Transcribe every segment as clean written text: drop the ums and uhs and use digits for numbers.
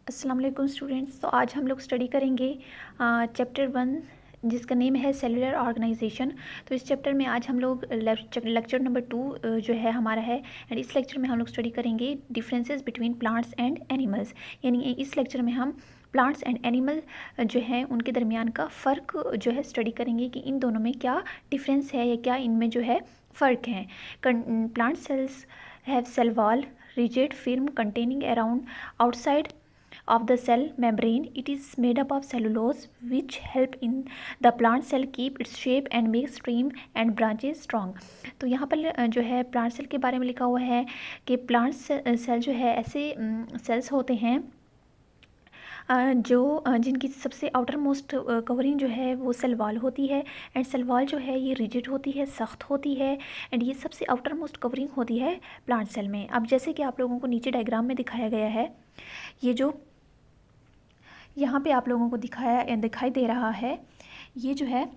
अस्सलाम वालेकुम स्टूडेंट्स। तो आज हम लोग स्टडी करेंगे चैप्टर 1 जिसका नेम है सेलुलर ऑर्गेनाइजेशन। तो इस चैप्टर में आज हम लोग लेक्चर नंबर 2 जो है हमारा है। एंड इस लेक्चर में हम लोग स्टडी करेंगे differences between plants and animals. यानी इस लेक्चर में हम प्लांट्स एंड एनिमल जो है उनके दरमियान का फ़र्क जो है स्टडी करेंगे कि इन दोनों में क्या डिफरेंस है या क्या इनमें जो है फ़र्क है। Plant cells have cell wall rigid film containing around outside of the cell membrane. It is made up of cellulose which help in the plant cell keep its shape and make stem and branches strong. तो यहाँ पर जो है plant cell के बारे में लिखा हुआ है कि प्लांट सेल जो है ऐसे सेल्स होते हैं जो जिनकी सबसे आउटर मोस्ट कवरिंग जो है वो सेल वॉल होती है। एंड सेल वॉल जो है ये रिजिड होती है, सख्त होती है। एंड ये सबसे आउटर मोस्ट कवरिंग होती है प्लांट सेल में। अब जैसे कि आप लोगों को नीचे डायग्राम में दिखाया गया है, ये जो यहाँ पे आप लोगों को दिखाई दे रहा है, ये जो है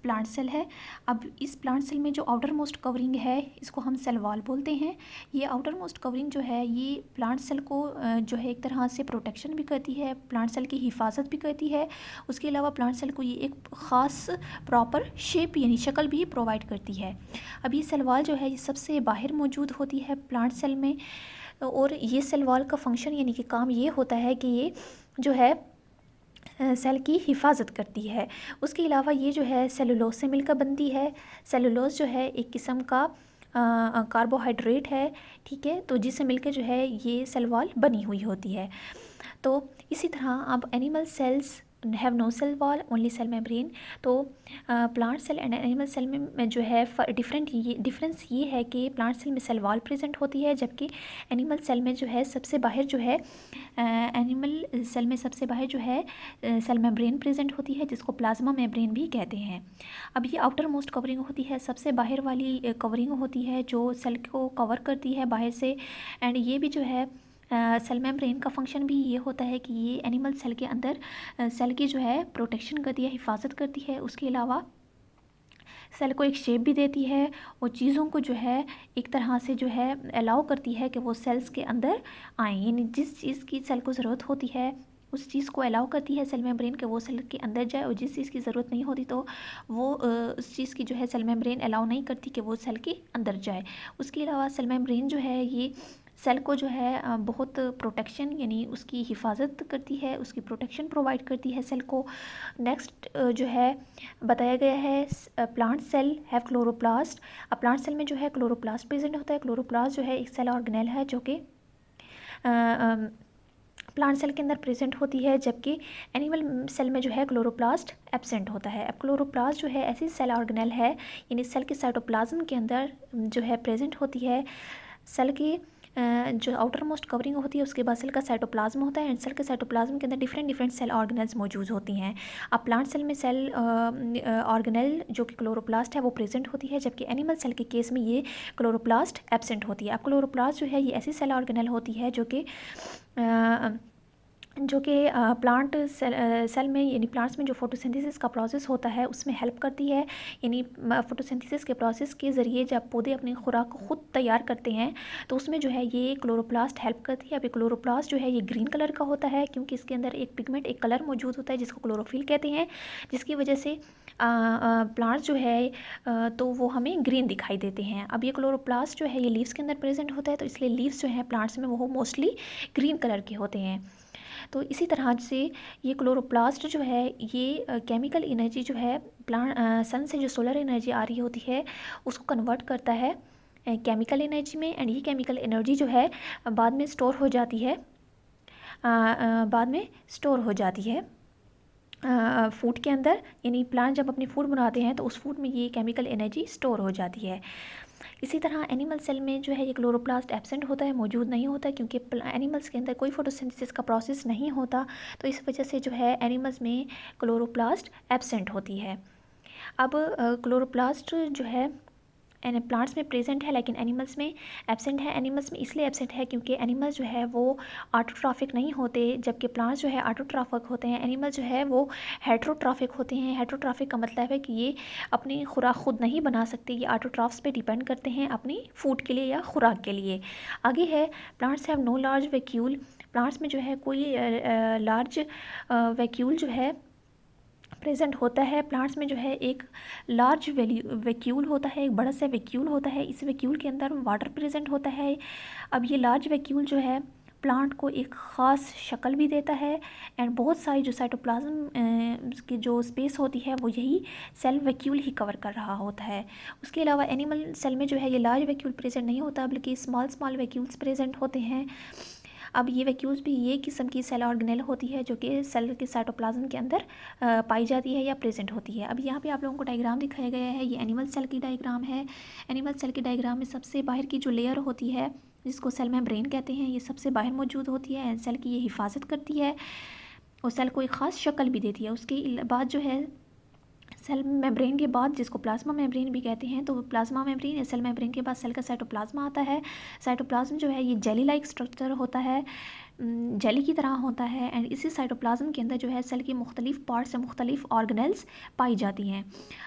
प्लांट सेल है। अब इस प्लांट सेल में जो आउटर मोस्ट कवरिंग है इसको हम सेल वॉल बोलते हैं। ये आउटर मोस्ट कवरिंग जो है ये प्लांट सेल को जो है एक तरह से प्रोटेक्शन भी करती है, प्लांट सेल की हिफाजत भी करती है। उसके अलावा प्लांट सेल को ये एक ख़ास प्रॉपर शेप यानी शक्ल भी प्रोवाइड करती है। अब ये सेल वॉल जो है ये सबसे बाहर मौजूद होती है प्लांट सेल में। और ये सेल वॉल का फंक्शन यानी कि काम ये होता है कि ये जो है सेल की हिफाजत करती है। उसके अलावा ये जो है सेलुलोज से मिलकर बनती है। सेलुलोज जो है एक किस्म का कार्बोहाइड्रेट है, ठीक है। तो जिससे मिलकर जो है ये सेल वॉल बनी हुई होती है। तो इसी तरह अब animal cells have no cell wall only cell membrane. तो plant cell and animal cell में जो है डिफरेंस ये है कि प्लांट सेल में सेल वॉल प्रेजेंट होती है, जबकि एनिमल सेल में जो है सबसे बाहर जो है एनिमल सेल में सबसे बाहर जो है सेल मेम्ब्रेन प्रेजेंट होती है, जिसको प्लाज्मा मेम्ब्रेन भी कहते हैं। अब ये आउटर मोस्ट कवरिंग होती है, सबसे बाहर वाली कवरिंग होती है जो सेल को कवर करती है बाहर से। एंड ये भी जो है सेल मेम्ब्रेन का फंक्शन भी ये होता है कि ये एनिमल सेल के अंदर सेल की जो है प्रोटेक्शन करती है, हिफाजत करती है। उसके अलावा सेल को एक शेप भी देती है और चीज़ों को जो है एक तरह से जो है अलाउ करती है कि वो सेल्स के अंदर आएँ। यानी जिस चीज़ की सेल को ज़रूरत होती है उस चीज़ को अलाउ करती है सेल मेम्ब्रेन के वो सेल के अंदर जाए, और जिस चीज़ की ज़रूरत नहीं होती तो वो उस चीज़ की जो है सेल मेम्ब्रेन अलाउ नहीं करती कि वो सेल के अंदर जाए। उसके अलावा सेल मेम्ब्रेन जो है ये सेल को जो है बहुत प्रोटेक्शन यानी उसकी हिफाजत करती है, उसकी प्रोटेक्शन प्रोवाइड करती है सेल को। नेक्स्ट जो है बताया गया है प्लांट सेल हैव क्लोरोप्लास्ट। अब प्लांट सेल में जो है क्लोरोप्लास्ट प्रेजेंट होता है। क्लोरोप्लास्ट जो है एक सेल ऑर्गेनेल है जो कि प्लांट सेल के अंदर प्रेजेंट होती है, जबकि एनिमल सेल में जो है क्लोरोप्लास्ट एब्सेंट होता है। अब क्लोरोप्लास्ट जो है ऐसी सेल ऑर्गेनेल है यानी सेल के साइटोप्लाज्म के अंदर जो है प्रेजेंट होती है। सेल की जो आउटर मोस्ट कवरिंग होती है उसके बाद सेल का साइटोप्लाज्म होता है। एंड सेल के साइटोप्लाज्म के अंदर डिफरेंट सेल ऑर्गेनेल्स मौजूद होती हैं। अब प्लांट सेल में सेल ऑर्गेनेल जो कि क्लोरोप्लास्ट है वो प्रेजेंट होती है, जबकि एनिमल सेल के केस में ये क्लोरोप्लास्ट एब्सेंट होती है। अब क्लोरोप्लास्ट जो है ये ऐसी सेल ऑर्गेनेल होती है जो कि प्लांट सेल में यानी प्लांट्स में जो फोटोसिंथेसिस का प्रोसेस होता है उसमें हेल्प करती है। यानी फोटोसिंथेसिस के प्रोसेस के ज़रिए जब पौधे अपनी खुराक को खुद तैयार करते हैं तो उसमें जो है ये क्लोरोप्लास्ट हेल्प करती है। अब ये क्लोरोप्लास्ट जो है ये ग्रीन कलर का होता है क्योंकि इसके अंदर एक पिगमेंट एक कलर मौजूद होता है जिसको क्लोरोफिल कहते हैं, जिसकी वजह से प्लांट्स जो है तो वो हमें ग्रीन दिखाई देते हैं। अब ये क्लोरोप्लास्ट जो है ये लीव्स के अंदर प्रेजेंट होता है, तो इसलिए लीव्स जो है प्लांट्स में वो मोस्टली ग्रीन कलर के होते हैं। तो इसी तरह से ये क्लोरोप्लास्ट जो है ये केमिकल एनर्जी जो है प्लांट सन से जो सोलर एनर्जी आ रही होती है उसको कन्वर्ट करता है केमिकल एनर्जी में। एंड ये केमिकल एनर्जी जो है बाद में स्टोर हो जाती है फूड के अंदर। यानी प्लांट जब अपनी फूड बनाते हैं तो उस फूड में ये केमिकल एनर्जी स्टोर हो जाती है। इसी तरह एनिमल सेल में जो है ये क्लोरोप्लास्ट एब्सेंट होता है, मौजूद नहीं होता, क्योंकि एनिमल्स के अंदर कोई फोटोसिंथेसिस का प्रोसेस नहीं होता, तो इस वजह से जो है एनिमल्स में क्लोरोप्लास्ट एब्सेंट होती है। अब क्लोरोप्लास्ट जो है प्लांट्स में प्रेजेंट है लेकिन एनिमल्स में एब्सेंट है। एनिमल्स में इसलिए एब्सेंट है क्योंकि एनिमल्स जो है वो ऑटोट्रॉफिक नहीं होते, जबकि प्लांट्स जो है ऑटोट्रॉफिक होते हैं। एनिमल्स जो है वो हेट्रोट्रॉफिक होते हैं। हेट्रोट्रॉफिक का मतलब है कि ये अपनी खुराक खुद नहीं बना सकते, ये ऑटोट्रॉफ्स पे डिपेंड करते हैं अपनी फूड के लिए या खुराक के लिए। आगे है plants have no large vacuole. Plants में जो है कोई लार्ज वैक्यूल जो है प्रेजेंट होता है। प्लांट्स में जो है एक लार्ज वैक्यूल होता है, एक बड़ा सा वैक्यूल होता है। इस वैक्यूल के अंदर वाटर प्रेजेंट होता है। अब ये लार्ज वैक्यूल जो है प्लांट को एक ख़ास शक्ल भी देता है एंड बहुत सारी जो साइटोप्लाज्म की जो स्पेस होती है वो यही सेल वैक्यूल ही कवर कर रहा होता है। उसके अलावा एनिमल सेल में जो है ये लार्ज वैक्यूल प्रेजेंट नहीं होता, बल्कि स्मॉल स्मॉल वैक्यूल्स प्रेजेंट होते हैं। अब ये वैक्यूल्स भी ये किस्म की सेल ऑर्गेनेल होती है जो कि सेल के साइटोप्लाज्म के अंदर पाई जाती है या प्रेजेंट होती है। अब यहाँ पे आप लोगों को डायग्राम दिखाया गया है, ये एनिमल सेल की डायग्राम है। एनिमल सेल की डायग्राम में सबसे बाहर की जो लेयर होती है जिसको सेल मेम्ब्रेन कहते हैं, ये सबसे बाहर मौजूद होती है एंड सेल की ये हिफाजत करती है और सेल को एक ख़ास शक्ल भी देती है। उसके बाद जो है सेल मेम्ब्रेन के बाद, जिसको प्लाज्मा मेम्ब्रेन भी कहते हैं, तो प्लाज्मा मेम्ब्रेन या सेल मेम्ब्रेन के बाद सेल का साइटोप्लाज्मा आता है। साइटोप्लाज्म जो है ये जेली लाइक स्ट्रक्चर होता है, जेली की तरह होता है एंड इसी साइटोप्लाज्म के अंदर जो है सेल की मुख्तलिफ पार्ट से मुख्तलिफ ऑर्गेनेल्स पाई जाती हैं।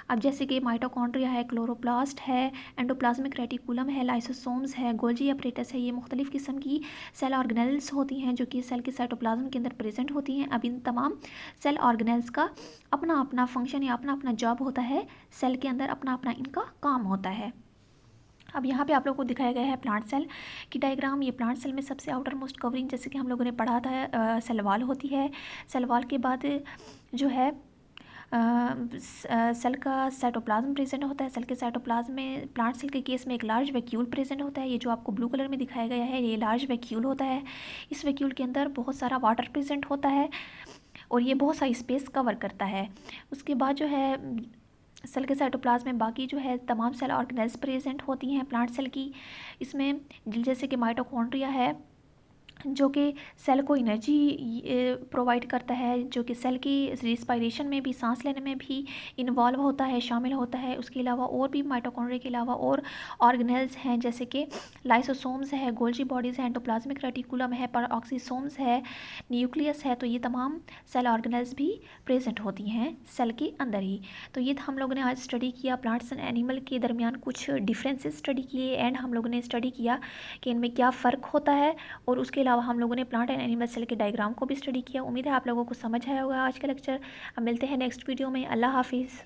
अब जैसे कि माइटोकॉन्ड्रिया है, क्लोरोप्लास्ट है, एंडोप्लाज्मिक रेटिकुलम है, लाइसोसोम्स है, गोल्जी अपरेटस है, ये मुख्तलिफ किस्म की सेल ऑर्गेनेल्स होती हैं जो कि सेल के साइटोप्लाज्म के अंदर प्रेजेंट होती हैं। अब इन तमाम सेल ऑर्गेनेल्स का अपना अपना फंक्शन या अपना अपना जॉब होता है, सेल के अंदर अपना अपना इनका काम होता है। अब यहाँ पे आप लोगों को दिखाया गया है प्लांट सेल की डायग्राम। ये प्लांट सेल में सबसे आउटर मोस्ट कवरिंग, जैसे कि हम लोगों ने पढ़ा था, सेल वॉल होती है। सेल वॉल के बाद जो है सेल का साइटोप्लाज्म प्रेजेंट होता है। सेल के साइटोप्लाज्म में प्लांट सेल के केस में एक लार्ज वैक्यूल प्रेजेंट होता है। ये जो आपको ब्लू कलर में दिखाया गया है ये लार्ज वैक्यूल होता है। इस वैक्यूल के अंदर बहुत सारा वाटर प्रेजेंट होता है और ये बहुत सारी स्पेस कवर करता है। उसके बाद जो है सेल के साइटोप्लाज्म में बाकी जो है तमाम सेल ऑर्गेनेल्स प्रेजेंट होती हैं प्लांट सेल की। इसमें जैसे कि माइटोकॉन्ड्रिया है जो कि सेल को एनर्जी प्रोवाइड करता है, जो कि सेल की रिस्पायरेशन में भी, सांस लेने में भी इन्वॉल्व होता है, शामिल होता है। उसके अलावा और भी माइटोकॉन्ड्रिया के अलावा और ऑर्गेनेल्स हैं जैसे कि लाइसोसोम्स है, गोल्जी बॉडीज़ हैं, एंडोप्लाज्मिक रेटिकुलम है, परऑक्सीसोम्स है, न्यूक्लियस है। तो ये तमाम सेल ऑर्गेनेल्स भी प्रेजेंट होती हैं सेल के अंदर ही। तो ये हम लोगों ने आज स्टडी किया प्लांट्स एंड एनिमल के दरमियान कुछ डिफरेंसेस स्टडी किए एंड हम लोगों ने स्टडी किया कि इनमें क्या फ़र्क होता है और उसके अलावा हम लोगों ने प्लांट एंड एनिमल सेल के डायग्राम को भी स्टडी किया। उम्मीद है आप लोगों को समझ आया होगा आज का लेक्चर। अब मिलते हैं नेक्स्ट वीडियो में। अल्लाह हाफिज़।